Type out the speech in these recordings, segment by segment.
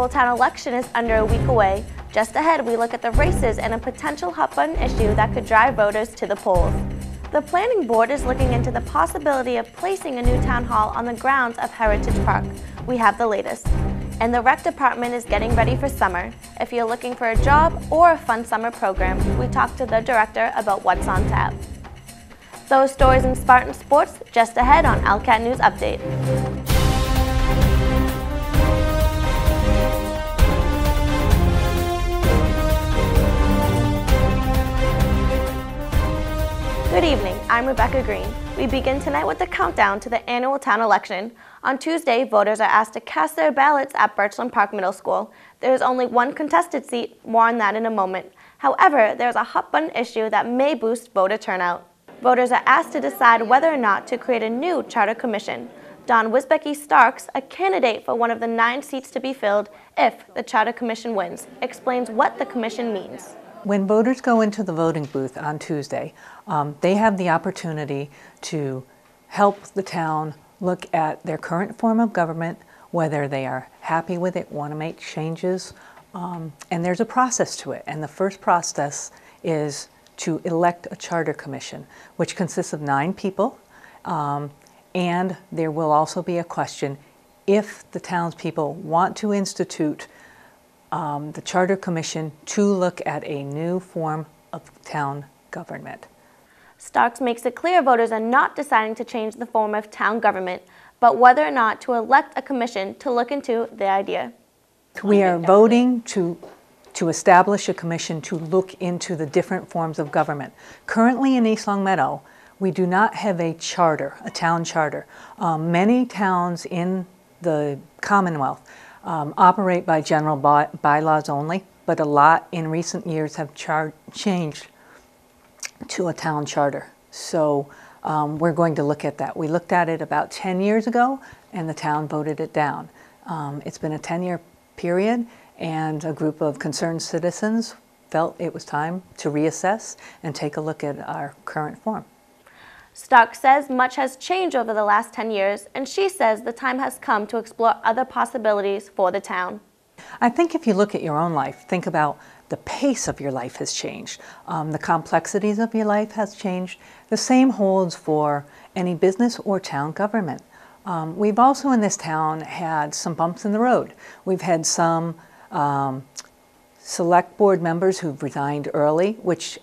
annual town election is under a week away. Just ahead, we look at the races and a potential hot-button issue that could drive voters to the polls. The planning board is looking into the possibility of placing a new town hall on the grounds of Heritage Park. We have the latest. And the rec department is getting ready for summer. If you're looking for a job or a fun summer program, we talked to the director about what's on tap. Those stories in Spartan Sports just ahead on ELCAT News Update. Good evening, I'm Rebecca Green. We begin tonight with the countdown to the annual town election. On Tuesday, voters are asked to cast their ballots at Birchland Park Middle School. There is only one contested seat, more on that in a moment. However, there is a hot-button issue that may boost voter turnout. Voters are asked to decide whether or not to create a new charter commission. Don Wisbecki-Starks, a candidate for one of the 9 seats to be filled if the charter commission wins, explains what the commission means. When voters go into the voting booth on Tuesday, they have the opportunity to help the town look at their current form of government, whether they are happy with it, want to make changes, and there's a process to it. And the first process is to elect a charter commission, which consists of 9 people, and there will also be a question if the townspeople want to institute the Charter Commission to look at a new form of town government. Starks makes it clear voters are not deciding to change the form of town government, but whether or not to elect a commission to look into the idea. We are voting to establish a commission to look into the different forms of government. Currently in East Longmeadow, we do not have a charter, a town charter. Many towns in the Commonwealth operate by general bylaws only, but a lot in recent years have changed to a town charter. So we're going to look at that. We looked at it about 10 years ago and the town voted it down. It's been a 10-year period and a group of concerned citizens felt it was time to reassess and take a look at our current form. Stark says much has changed over the last 10 years, and she says the time has come to explore other possibilities for the town. I think if you look at your own life, think about the pace of your life has changed. The complexities of your life has changed. The same holds for any business or town government. We've also in this town had some bumps in the road. We've had some select board members who've resigned early, which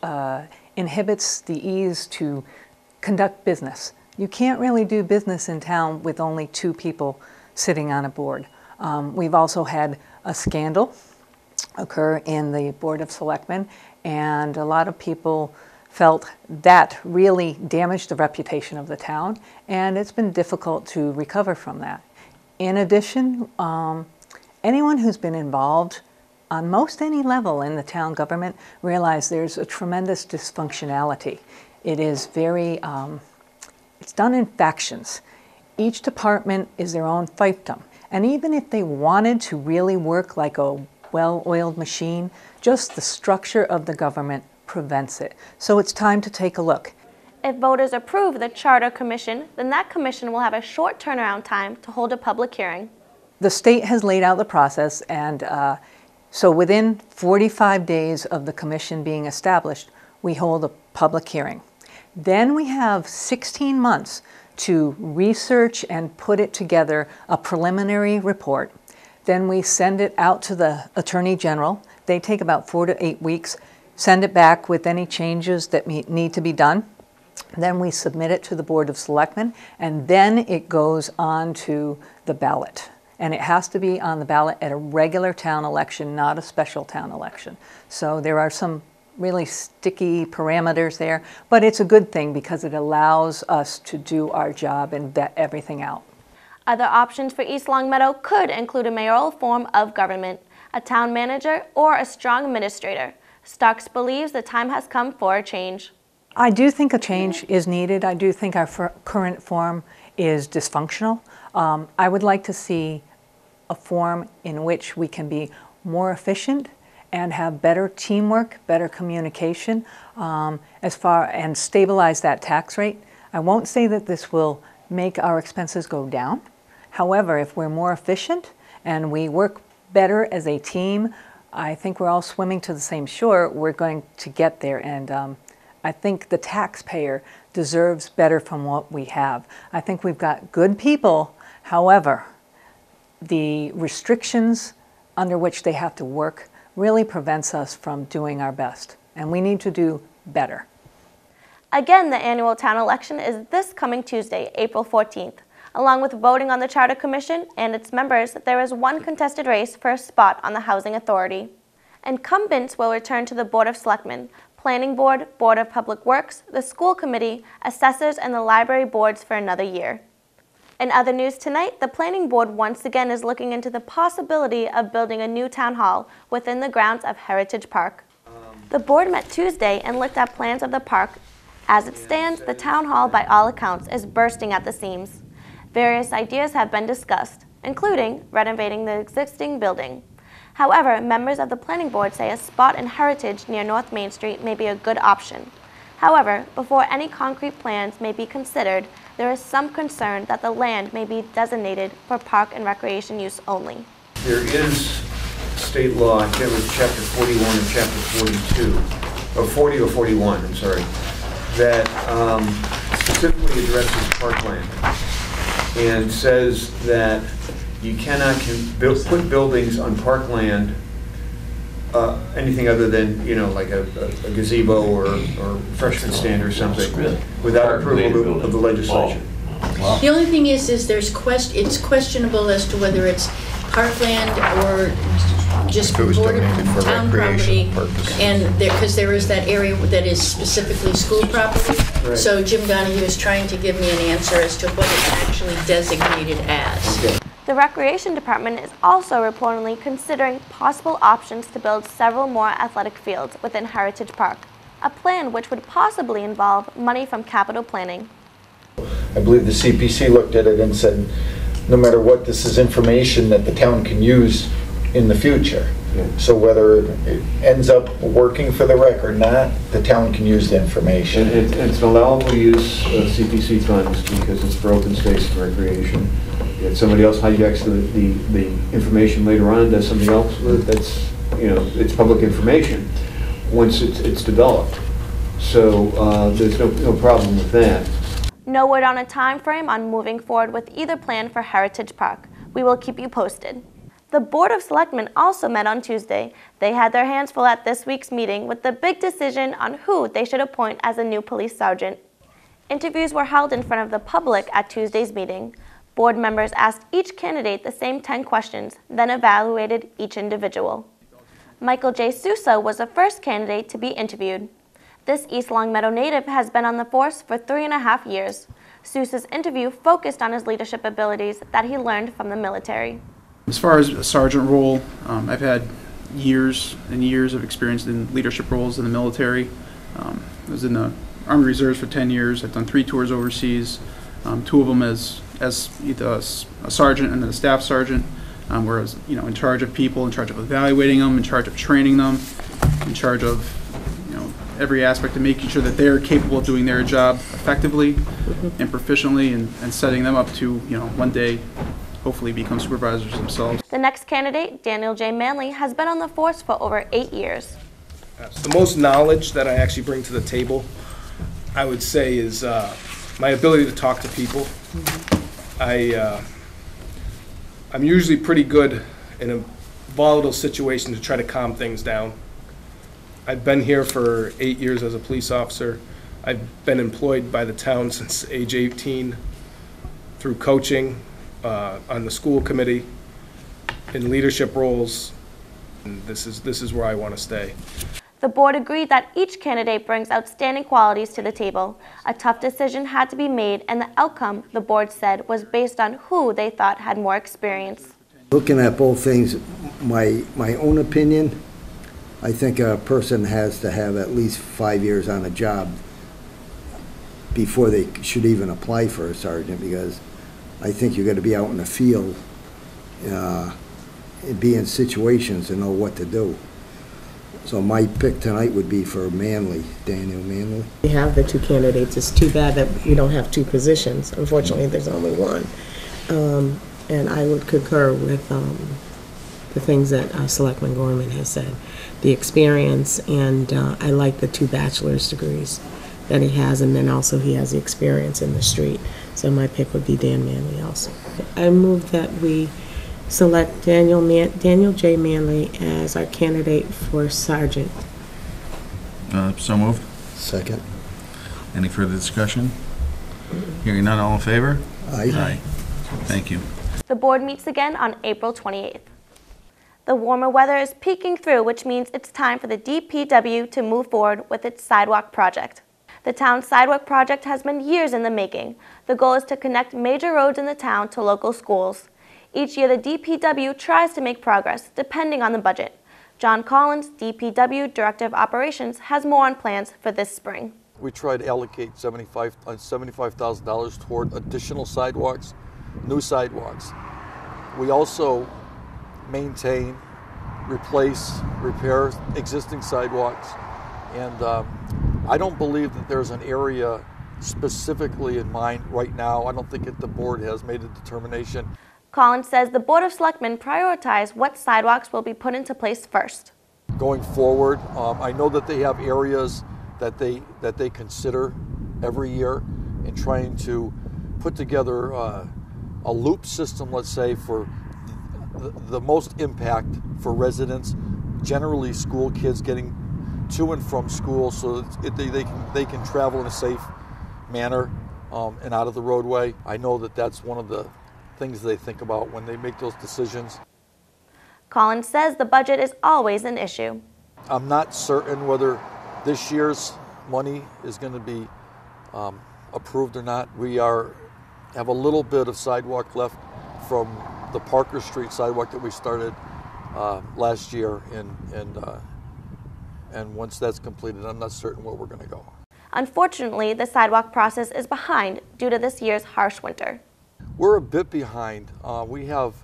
inhibits the ease to conduct business. You can't really do business in town with only 2 people sitting on a board. We've also had a scandal occur in the Board of Selectmen, and a lot of people felt that really damaged the reputation of the town, and it's been difficult to recover from that. In addition, anyone who's been involved on most any level in the town government realize there's a tremendous dysfunctionality. It is very, it's done in factions. Each department is their own fiefdom. And even if they wanted to really work like a well-oiled machine, just the structure of the government prevents it. So it's time to take a look. If voters approve the Charter Commission, then that commission will have a short turnaround time to hold a public hearing. The state has laid out the process, and so within 45 days of the commission being established, we hold a public hearing. Then we have 16 months to research and put it together, a preliminary report. Then we send it out to the Attorney General. They take about 4 to 8 weeks, send it back with any changes that need to be done. Then we submit it to the Board of Selectmen, and then it goes on to the ballot. And it has to be on the ballot at a regular town election, not a special town election. So there are some really sticky parameters there, but it's a good thing because it allows us to do our job and vet everything out. Other options for East Longmeadow could include a mayoral form of government, a town manager, or a strong administrator. Starks believes the time has come for a change. I do think a change is needed. I do think our current form is dysfunctional. I would like to see a form in which we can be more efficient and have better teamwork, better communication, and stabilize that tax rate. I won't say that this will make our expenses go down. However, if we're more efficient and we work better as a team. I think we're all swimming to the same shore. We're going to get there, and I think the taxpayer deserves better from what we have. I think we've got good people. However, the restrictions under which they have to work really prevents us from doing our best, and we need to do better. Again, the annual town election is this coming Tuesday, April 14th. Along with voting on the Charter Commission and its members, there is one contested race for a spot on the Housing Authority. Incumbents will return to the Board of Selectmen, Planning Board, Board of Public Works, the School Committee, Assessors, and the Library Boards for another year. In other news tonight, the Planning Board once again is looking into the possibility of building a new town hall within the grounds of Heritage Park. The board met Tuesday and looked at plans of the park. As it stands, the town hall, by all accounts, is bursting at the seams. Various ideas have been discussed, including renovating the existing building. However, members of the planning board say a spot in Heritage near North Main Street may be a good option. However, before any concrete plans may be considered, there is some concern that the land may be designated for park and recreation use only. There is state law, I can't remember, chapter 41 and chapter 42, or 40 or 41, I'm sorry, that specifically addresses parkland and says that you cannot put buildings on parkland, anything other than, you know, like a gazebo or freshman stand or something, without approval of the legislature. Wow. The only thing is it's questionable as to whether it's parkland or just board of town property, and because there is that area that is specifically school property. Right. So Jim Donahue is trying to give me an answer as to what it's actually designated as. Okay. The Recreation Department is also reportedly considering possible options to build several more athletic fields within Heritage Park, a plan which would possibly involve money from capital planning. I believe the CPC looked at it and said, no matter what, this is information that the town can use in the future. Yeah. So whether it ends up working for the rec or not, the town can use the information. And it's an allowable use of CPC funds because it's for open space and recreation. If somebody else hijacks the information later on and does something else with it, that's, you know, it's public information once it's developed. So there's no problem with that. No word on a time frame on moving forward with either plan for Heritage Park. We will keep you posted. The Board of Selectmen also met on Tuesday. They had their hands full at this week's meeting with the big decision on who they should appoint as a new police sergeant. Interviews were held in front of the public at Tuesday's meeting. Board members asked each candidate the same 10 questions, then evaluated each individual. Michael J. Sousa was the first candidate to be interviewed. This East Longmeadow native has been on the force for 3.5 years. Sousa's interview focused on his leadership abilities that he learned from the military. As far as a sergeant role, I've had years and years of experience in leadership roles in the military. I was in the Army Reserves for 10 years. I've done 3 tours overseas, 2 of them as either a sergeant and then a staff sergeant, where I was, you know, in charge of people, in charge of evaluating them, in charge of training them, in charge of, you know, every aspect of making sure that they're capable of doing their job effectively and proficiently, and setting them up to, you know, one day hopefully become supervisors themselves. The next candidate, Daniel J. Manley, has been on the force for over 8 years. The most knowledge that I actually bring to the table, I would say, is my ability to talk to people. I'm usually pretty good in a volatile situation to try to calm things down. I've been here for 8 years as a police officer. I've been employed by the town since age 18 through coaching on the school committee, in leadership roles, and this is where I want to stay. The board agreed that each candidate brings outstanding qualities to the table. A tough decision had to be made, and the outcome, the board said, was based on who they thought had more experience. Looking at both things, my own opinion, I think a person has to have at least 5 years on a job before they should even apply for a sergeant, because I think you're going to be out in the field, be in situations to know what to do. So my pick tonight would be for Manley, Daniel Manley. We have the 2 candidates. It's too bad that you don't have 2 positions. Unfortunately, there's only one. And I would concur with the things that Selectman Gorman has said. The experience, and I like the 2 bachelor's degrees that he has, and then also he has the experience in the street. So my pick would be Dan Manley also. I move that we select Daniel J. Manley as our candidate for sergeant. So moved. Second. Any further discussion? Hearing none, all in favor? Aye. Thank you. The board meets again on April 28th. The warmer weather is peeking through, which means it's time for the DPW to move forward with its sidewalk project. The town's sidewalk project has been years in the making. The goal is to connect major roads in the town to local schools. Each year, the DPW tries to make progress, depending on the budget. John Collins, DPW Director of Operations, has more on plans for this spring. We tried to allocate $75,000 toward additional sidewalks, new sidewalks. We also maintain, replace, repair existing sidewalks. And I don't believe that there's an area specifically in mind right now. I don't think the board has made a determination. Collins says the Board of Selectmen prioritize what sidewalks will be put into place first. Going forward, I know that they have areas that they consider every year in trying to put together a loop system, let's say, for the most impact for residents, generally school kids getting to and from school, so that they can travel in a safe manner and out of the roadway. I know that that's one of the things they think about when they make those decisions. Collins says the budget is always an issue. I'm not certain whether this year's money is going to be approved or not. We have a little bit of sidewalk left from the Parker Street sidewalk that we started last year, and once that's completed, I'm not certain where we're going to go. Unfortunately, the sidewalk process is behind due to this year's harsh winter. We're a bit behind. We have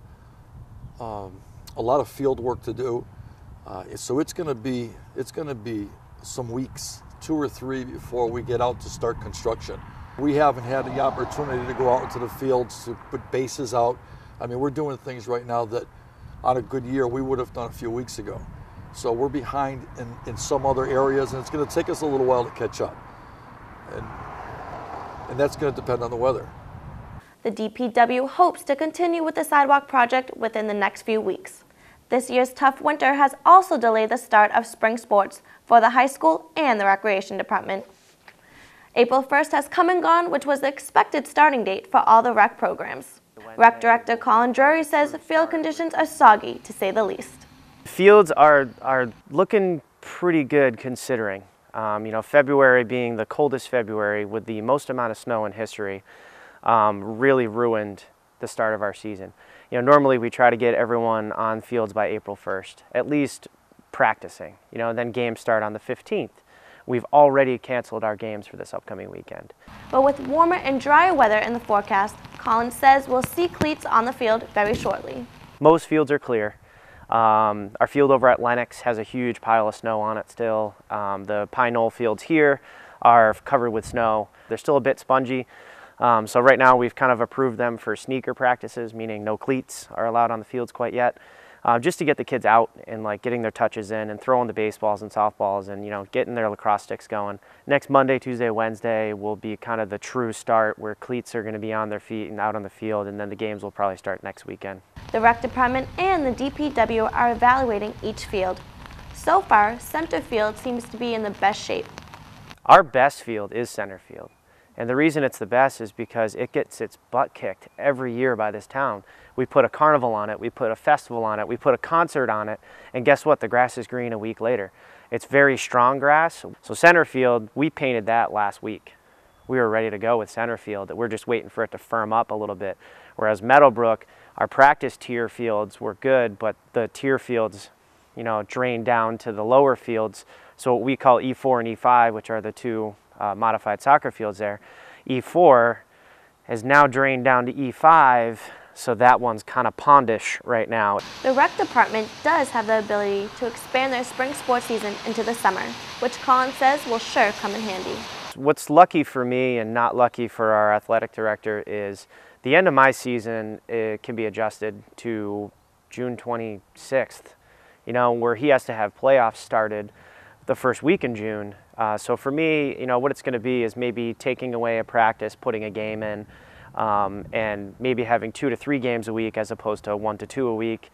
a lot of field work to do, so it's going to be some weeks, 2 or 3, before we get out to start construction. We haven't had the opportunity to go out into the fields to put bases out. I mean, we're doing things right now that on a good year we would have done a few weeks ago. So we're behind in some other areas, and it's going to take us a little while to catch up. And that's going to depend on the weather. The DPW hopes to continue with the sidewalk project within the next few weeks. This year's tough winter has also delayed the start of spring sports for the high school and the recreation department. April 1st has come and gone, which was the expected starting date for all the rec programs. Rec Director Colin Drury says field conditions are soggy, to say the least. Fields are looking pretty good considering. February being the coldest February with the most amount of snow in history really ruined the start of our season. Normally we try to get everyone on fields by April 1st, at least practicing, then games start on the 15th. We've already canceled our games for this upcoming weekend. But with warmer and drier weather in the forecast, Collins says we'll see cleats on the field very shortly. Most fields are clear. Our field over at Lenox has a huge pile of snow on it still. The Pine Knoll fields here are covered with snow. They're still a bit spongy. So right now we've kind of approved them for sneaker practices, meaning no cleats are allowed on the fields quite yet, just to get the kids out and getting their touches in and throwing the baseballs and softballs and getting their lacrosse sticks going. Next Monday, Tuesday, Wednesday will be kind of the true start where cleats are going to be on their feet and out on the field, and then the games will probably start next weekend. The rec department and the DPW are evaluating each field. So far, center field seems to be in the best shape. Our best field is center field. And the reason it's the best is because it gets its butt kicked every year by this town. We put a carnival on it, we put a festival on it, we put a concert on it, and guess what? The grass is green a week later. It's very strong grass. So center field, we painted that last week. We were ready to go with center field. We're just waiting for it to firm up a little bit. Whereas Meadowbrook, our practice tier fields were good, but the tier fields, drained down to the lower fields. So what we call E4 and E5, which are the two modified soccer fields there, E4 has now drained down to E5, so that one's kind of pondish right now. The rec department does have the ability to expand their spring sports season into the summer, which Collins says will sure come in handy. What's lucky for me and not lucky for our athletic director is the end of my season, it can be adjusted to June 26th, you know, where he has to have playoffs started the first week in June. So for me, you know, what it's going to be is maybe taking away a practice, putting a game in, and maybe having 2 to 3 games a week as opposed to 1 to 2 a week,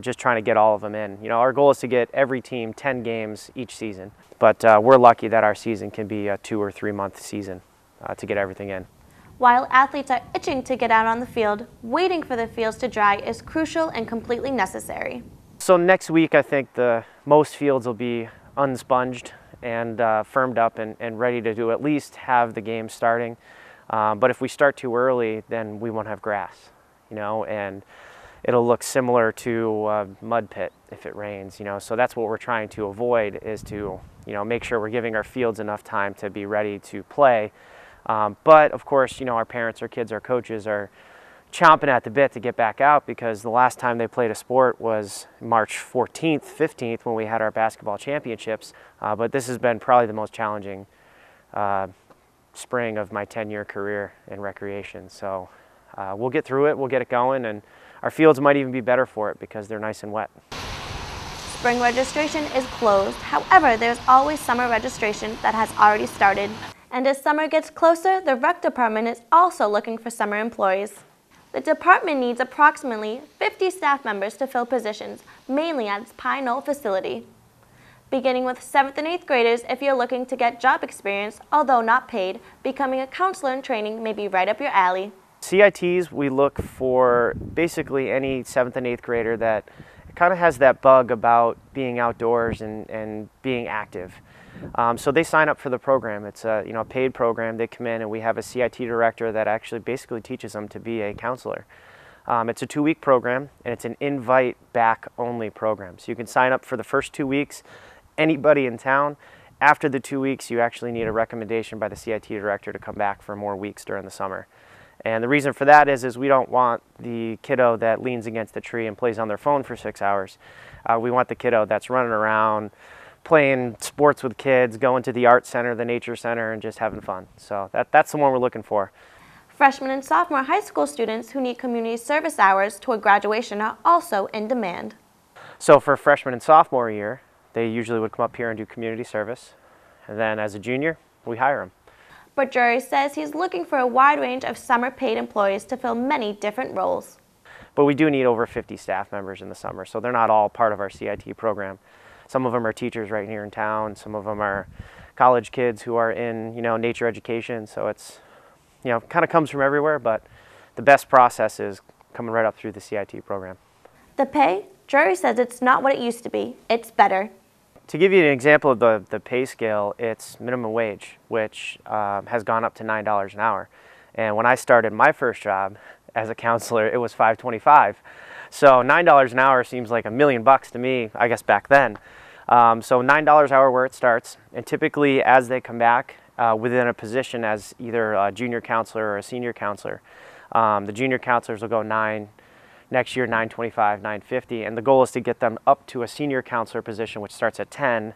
just trying to get all of them in. You know, our goal is to get every team 10 games each season, but we're lucky that our season can be a 2 or 3 month season to get everything in. While athletes are itching to get out on the field, waiting for the fields to dry is crucial and completely necessary. So next week, I think most fields will be unsponged and firmed up and ready to do at least have the game starting. But if we start too early, then we won't have grass, you know, and it'll look similar to a mud pit if it rains, you know. So that's what we're trying to avoid, is to, you know, make sure we're giving our fields enough time to be ready to play. But of course, you know, our parents, our kids, our coaches are chomping at the bit to get back out, because the last time they played a sport was March 14th, 15th, when we had our basketball championships. But this has been probably the most challenging spring of my 10-year career in recreation. So we'll get through it, we'll get it going, and our fields might even be better for it because they're nice and wet. Spring registration is closed. However, there's always summer registration that has already started. And as summer gets closer, the rec department is also looking for summer employees. The department needs approximately 50 staff members to fill positions, mainly at its Pine Knoll facility. Beginning with 7th and 8th graders, if you're looking to get job experience, although not paid, becoming a counselor in training may be right up your alley. CITs, we look for basically any 7th and 8th grader that kind of has that bug about being outdoors and being active. So they sign up for the program. It's a paid program. They come in and we have a CIT director that actually basically teaches them to be a counselor. It's a 2-week program, and it's an invite back only program. So you can sign up for the first 2 weeks, anybody in town. After the 2 weeks, you actually need a recommendation by the CIT director to come back for more weeks during the summer. And the reason for that is we don't want the kiddo that leans against the tree and plays on their phone for 6 hours. We want the kiddo that's running around, playing sports with kids, going to the art center, the nature center, and just having fun. So that's the one we're looking for. Freshman and sophomore high school students who need community service hours toward graduation are also in demand. So for freshman and sophomore year, they usually would come up here and do community service. And then as a junior, we hire them. But Drury says he's looking for a wide range of summer paid employees to fill many different roles. But we do need over 50 staff members in the summer, so they're not all part of our CIT program. Some of them are teachers right here in town. Some of them are college kids who are in, nature education. So it's, kind of comes from everywhere, but the best process is coming right up through the CIT program. The pay? Drury says it's not what it used to be. It's better. To give you an example of the pay scale, it's minimum wage, which has gone up to $9 an hour. And when I started my first job as a counselor, it was $5.25. So $9 an hour seems like $1 million to me, I guess back then. So $9 an hour where it starts, and typically as they come back within a position as either a junior counselor or a senior counselor, the junior counselors will go $9, next year $9.25, $9.50, and the goal is to get them up to a senior counselor position, which starts at $10,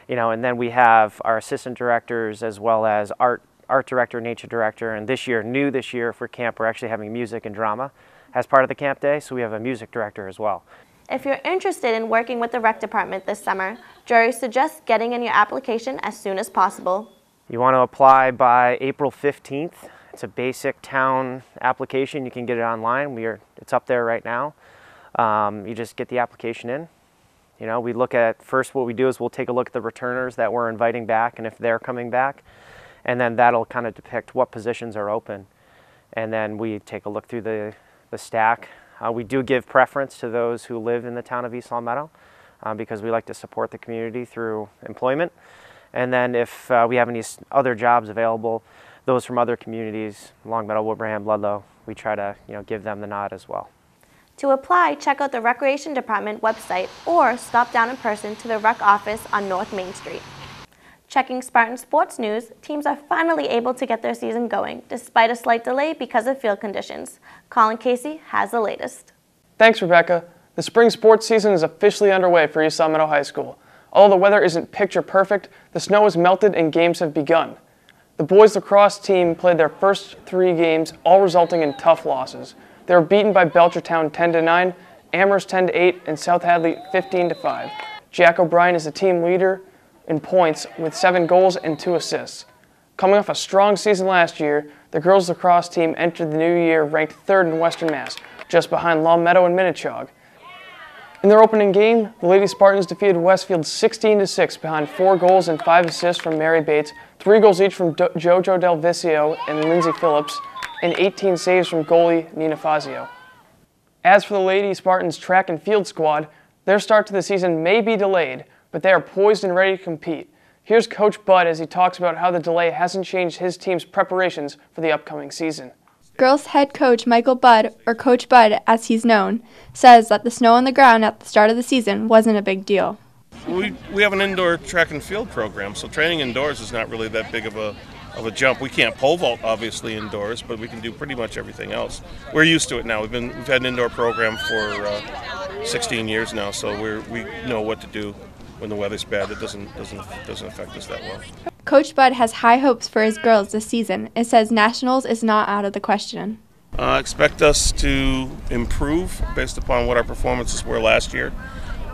and then we have our assistant directors as well as art director, nature director, and this year for camp, we're actually having music and drama as part of the camp day, so we have a music director as well. If you're interested in working with the rec department this summer, Drury suggests getting in your application as soon as possible. You want to apply by April 15th. It's a basic town application. You can get it online. It's up there right now. You just get the application in. We look at, first what we do is we'll take a look at the returners that we're inviting back and if they're coming back. And then that'll kind of depict what positions are open. And then we take a look through the stack. We do give preference to those who live in the town of East Long Meadow because we like to support the community through employment. And then if we have any other jobs available, those from other communities, Long Meadow, Wilbraham, Ludlow, we try to give them the nod as well. To apply, check out the Recreation Department website or stop down in person to the rec office on North Main Street. Checking Spartan sports news, teams are finally able to get their season going, despite a slight delay because of field conditions. Colin Casey has the latest. Thanks, Rebecca. The spring sports season is officially underway for East Long Meadow High School. Although the weather isn't picture perfect, the snow has melted and games have begun. The boys lacrosse team played their first 3 games, all resulting in tough losses. They were beaten by Belchertown 10-9 Amherst 10-8, and South Hadley 15-5. Jack O'Brien is the team leader in points with 7 goals and 2 assists. Coming off a strong season last year, the girls lacrosse team entered the new year ranked 3rd in Western Mass, just behind Long Meadow and Minnechaug. In their opening game, the Lady Spartans defeated Westfield 16-6 behind 4 goals and 5 assists from Mary Bates, 3 goals each from Jojo Del Vicio and Lindsay Phillips, and 18 saves from goalie Nina Fazio. As for the Lady Spartans track and field squad, their start to the season may be delayed, but they are poised and ready to compete. Here's Coach Budd as he talks about how the delay hasn't changed his team's preparations for the upcoming season. Girls head coach Michael Budd, or Coach Budd as he's known, says that the snow on the ground at the start of the season wasn't a big deal. We have an indoor track and field program, so training indoors is not really that big of a jump. We can't pole vault obviously indoors, but we can do pretty much everything else. We're used to it now. We've had an indoor program for 16 years now, so we know what to do when the weather's bad. It doesn't affect us that well. Coach Budd has high hopes for his girls this season. It says nationals is not out of the question. Expect us to improve based upon what our performances were last year,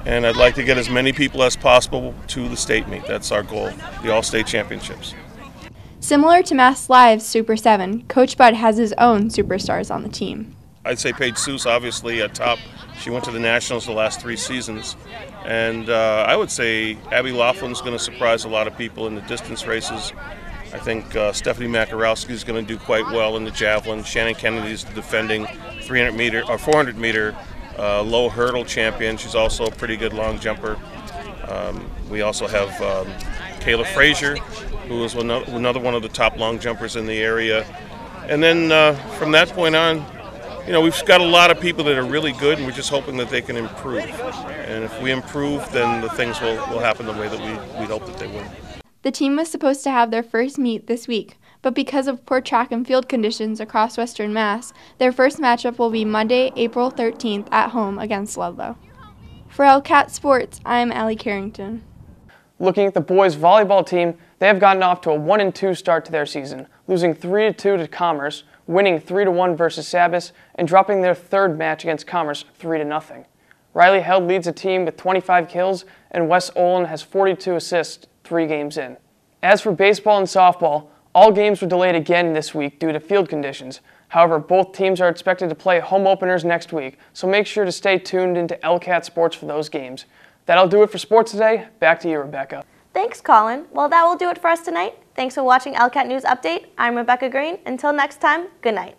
and I'd like to get as many people as possible to the state meet. That's our goal, the All-State Championships. Similar to Mass Live's Super 7, Coach Budd has his own superstars on the team. I'd say Paige Seuss, obviously, at top. She went to the Nationals the last 3 seasons. And I would say Abby Laughlin's going to surprise a lot of people in the distance races. I think Stephanie Makarowski is going to do quite well in the javelin. Shannon Kennedy is the defending 400-meter low hurdle champion. She's also a pretty good long jumper. We also have Kayla Frazier, who is another one of the top long jumpers in the area. And then from that point on, you know, we've got a lot of people that are really good, and we're just hoping that they can improve. And if we improve, then the things will happen the way that we'd hope that they would. The team was supposed to have their first meet this week, but because of poor track and field conditions across Western Mass, their first matchup will be Monday, April 13th at home against Ludlow. For ELCAT Sports, I'm Allie Carrington. Looking at the boys' volleyball team, they have gotten off to a 1-2 start to their season, losing 3-2 to Commerce, winning 3-1 versus Sabas, and dropping their 3rd match against Commerce 3-0. Riley Held leads the team with 25 kills, and Wes Olin has 42 assists 3 games in. As for baseball and softball, all games were delayed again this week due to field conditions. However, both teams are expected to play home openers next week, so make sure to stay tuned into ELCAT Sports for those games. That'll do it for sports today. Back to you, Rebecca. Thanks, Colin. Well, that will do it for us tonight. Thanks for watching ELCAT News Update. I'm Rebecca Green. Until next time, good night.